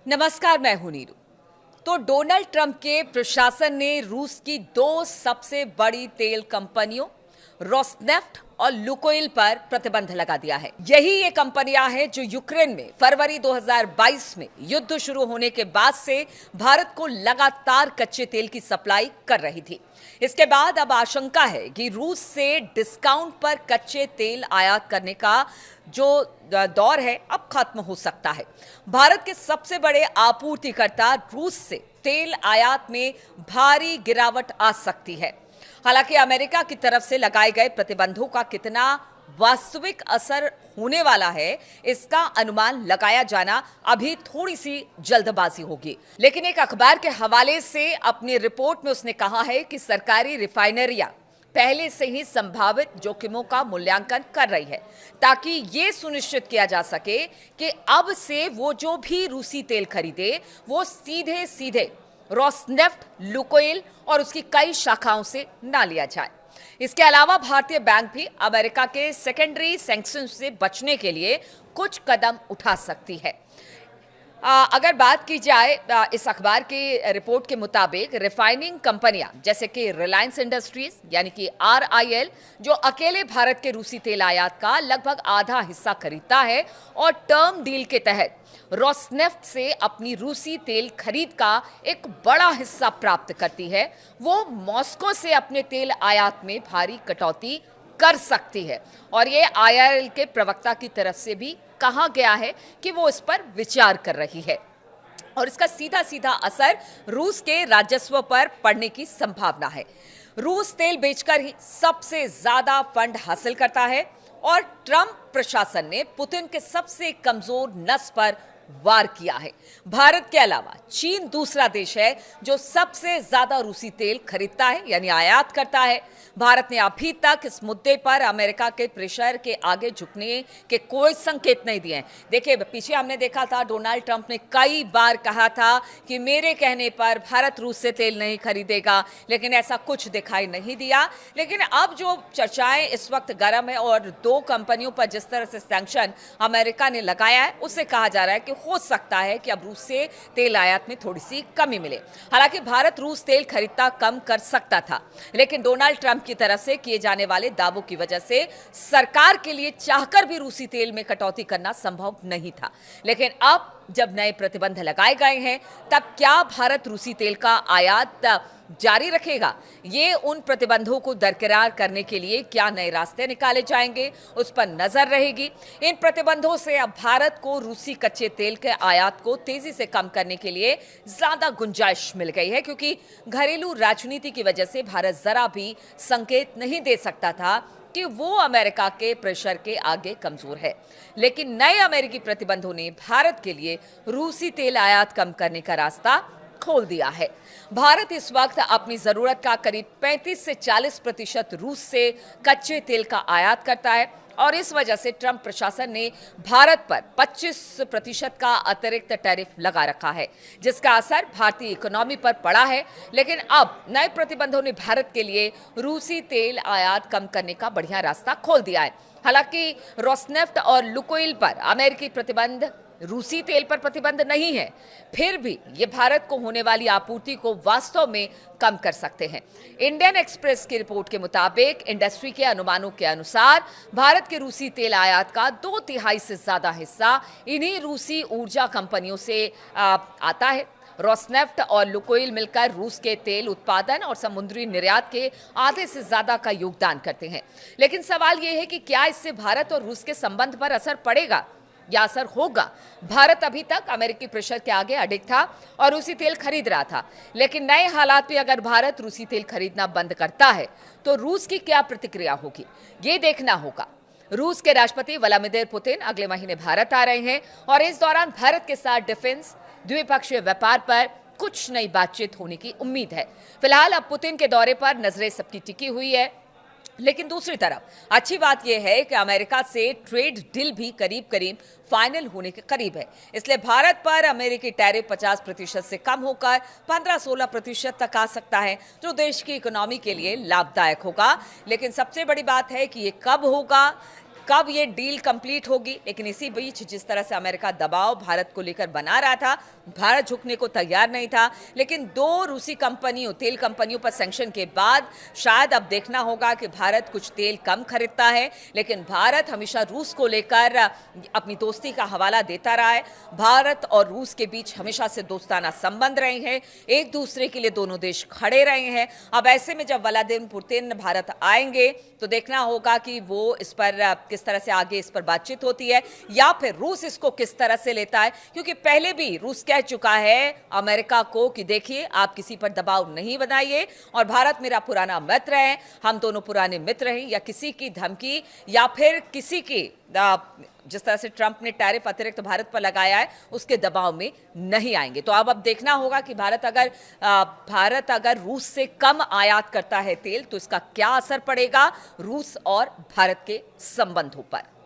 नमस्कार, मैं हूं नीरू। तो डोनाल्ड ट्रंप के प्रशासन ने रूस की दो सबसे बड़ी तेल कंपनियों रोसनेफ्ट और लुकोइल पर प्रतिबंध लगा दिया है। यही ये कंपनियां हैं जो यूक्रेन में फरवरी 2022 में युद्ध शुरू होने के बाद से भारत को लगातार कच्चे तेल की सप्लाई कर रही थी। इसके बाद अब आशंका है कि रूस से डिस्काउंट पर कच्चे तेल आयात करने का जो दौर है अब खत्म हो सकता है। भारत के सबसे बड़े आपूर्तिकर्ता रूस से तेल आयात में भारी गिरावट आ सकती है। हालांकि अमेरिका की तरफ से लगाए गए प्रतिबंधों का कितना वास्तविक असर होने वाला है, इसका अनुमान लगाया जाना अभी थोड़ी सी जल्दबाजी होगी। लेकिन एक अखबार के हवाले से अपनी रिपोर्ट में उसने कहा है कि सरकारी रिफाइनरियां पहले से ही संभावित जोखिमों का मूल्यांकन कर रही है, ताकि यह सुनिश्चित किया जा सके कि अब से वो जो भी रूसी तेल खरीदे वो सीधे सीधे रोसनेफ्ट, लुकोइल और उसकी कई शाखाओं से ना लिया जाए। इसके अलावा भारतीय बैंक भी अमेरिका के सेकेंडरी सैंक्शन से बचने के लिए कुछ कदम उठा सकती है। अगर बात की जाए इस अखबार की रिपोर्ट के मुताबिक रिफाइनिंग कंपनियां जैसे कि रिलायंस इंडस्ट्रीज यानी कि RIL, जो अकेले भारत के रूसी तेल आयात का लगभग आधा हिस्सा खरीदता है और टर्म डील के तहत रोसनेफ्ट से अपनी रूसी तेल खरीद का एक बड़ा हिस्सा प्राप्त करती है, वो मॉस्को से अपने तेल आयात में भारी कटौती कर सकती है। और ये IRL के प्रवक्ता की तरफ से भी कहा गया है कि वो इस पर विचार कर रही है और इसका सीधा सीधा असर रूस के राजस्व पर पड़ने की संभावना है। रूस तेल बेचकर ही सबसे ज्यादा फंड हासिल करता है और ट्रंप प्रशासन ने पुतिन के सबसे कमजोर नस पर वार किया है। भारत के अलावा चीन दूसरा देश है जो सबसे ज्यादा रूसी तेल खरीदता है यानी आयात करता है। भारत ने अभी तक इस मुद्दे पर अमेरिका के प्रेशर के आगे झुकने के कोई संकेत नहीं दिए हैं। देखिए, पीछे हमने देखा था डोनाल्ड ट्रंप ने कई बार कहा था कि मेरे कहने पर भारत रूस से तेल नहीं खरीदेगा, लेकिन ऐसा कुछ दिखाई नहीं दिया। लेकिन अब जो चर्चाएं इस वक्त गर्म है और दो कंपनियों पर जिस तरह से सैंक्शन अमेरिका ने लगाया है, उससे कहा जा रहा है कि हो सकता है कि अब रूस से तेल आयात में थोड़ी सी कमी मिले। हालांकि भारत रूस तेल खरीदता कम कर सकता था, लेकिन डोनाल्ड ट्रंप की तरफ से किए जाने वाले दावों की वजह से सरकार के लिए चाहकर भी रूसी तेल में कटौती करना संभव नहीं था। लेकिन अब जब नए प्रतिबंध लगाए गए हैं, तब क्या भारत रूसी तेल का आयात जारी रखेगा? ये उन प्रतिबंधों को दरकिरार करने के लिए क्या नए रास्ते निकाले जाएंगे, उस पर नजर रहेगी। इन प्रतिबंधों से अब भारत को रूसी कच्चे तेल के आयात को तेजी से कम करने के लिए ज्यादा गुंजाइश मिल गई है, क्योंकि घरेलू राजनीति की वजह से भारत जरा भी संकेत नहीं दे सकता था कि वो अमेरिका के प्रेशर के आगे कमजोर है। लेकिन नए अमेरिकी प्रतिबंधों ने भारत के लिए रूसी तेल आयात कम करने का रास्ता खोल दिया है। भारत इस वक्त अपनी जरूरत का करीब 35 से 40% रूस से कच्चे तेल का आयात करता है और इस वजह से ट्रंप प्रशासन ने भारत पर 25% का अतिरिक्त टैरिफ लगा रखा है, जिसका असर भारतीय इकोनॉमी पर पड़ा है। लेकिन अब नए प्रतिबंधों ने भारत के लिए रूसी तेल आयात कम करने का बढ़िया रास्ता खोल दिया है। हालांकि रोसनेफ्ट और लुकोइल पर अमेरिकी प्रतिबंध रूसी तेल पर प्रतिबंध नहीं है, फिर भी ये भारत को होने वाली आपूर्ति को वास्तव में कम कर सकते हैं। इंडियन एक्सप्रेस की रिपोर्ट के मुताबिक इंडस्ट्री के अनुमानों के अनुसार भारत के रूसी तेल आयात का 2/3 से ज्यादा हिस्सा इन्हीं रूसी ऊर्जा कंपनियों से आता है। रोसनेफ्ट और लुकोइल मिलकर रूस के तेल उत्पादन और समुद्री निर्यात के आधे से ज्यादा का योगदान करते हैं। लेकिन सवाल यह है कि क्या इससे भारत और रूस के संबंध पर असर पड़ेगा या असर होगा? भारत अभी तक अमेरिकी प्रेशर के आगे अडिग था और रूसी तेल खरीद रहा था, लेकिन नए हालात में अगर भारत रूसी तेल खरीदना बंद करता है तो रूस की क्या प्रतिक्रिया होगी, ये देखना होगा। रूस के राष्ट्रपति व्लादिमीर पुतिन अगले महीने भारत आ रहे हैं और इस दौरान भारत के साथ डिफेंस, द्विपक्षीय व्यापार पर कुछ नई बातचीत होने की उम्मीद है। फिलहाल अब पुतिन के दौरे पर नजरें सबकी टिकी हुई है, लेकिन दूसरी तरफ अच्छी बात यह है कि अमेरिका से ट्रेड डील भी करीब करीब फाइनल होने के करीब है। इसलिए भारत पर अमेरिकी टैरिफ 50% से कम होकर 15-16% तक आ सकता है, जो देश की इकोनॉमी के लिए लाभदायक होगा। लेकिन सबसे बड़ी बात है कि ये कब होगा, कब ये डील कंप्लीट होगी। लेकिन इसी बीच जिस तरह से अमेरिका दबाव भारत को लेकर बना रहा था, भारत झुकने को तैयार नहीं था। लेकिन दो रूसी कंपनियों, तेल कंपनियों पर सैंक्शन के बाद शायद अब देखना होगा कि भारत कुछ तेल कम खरीदता है। लेकिन भारत हमेशा रूस को लेकर अपनी दोस्ती का हवाला देता रहा है। भारत और रूस के बीच हमेशा से दोस्ताना संबंध रहे हैं, एक दूसरे के लिए दोनों देश खड़े रहे हैं। अब ऐसे में जब व्लादिमीर पुतिन भारत आएंगे तो देखना होगा कि वो इस पर किस तरह से आगे इस पर बातचीत होती है, या फिर रूस इसको किस तरह से लेता है। क्योंकि पहले भी रूस कह चुका है अमेरिका को कि देखिए, आप किसी पर दबाव नहीं बनाइए, और भारत मेरा पुराना मित्र है, हम दोनों पुराने मित्र हैं, या किसी की धमकी या फिर किसी की जिस तरह से ट्रंप ने टैरिफ अतिरिक्त भारत पर लगाया है उसके दबाव में नहीं आएंगे। तो अब देखना होगा कि भारत अगर रूस से कम आयात करता है तेल तो इसका क्या असर पड़ेगा रूस और भारत के संबंधों पर।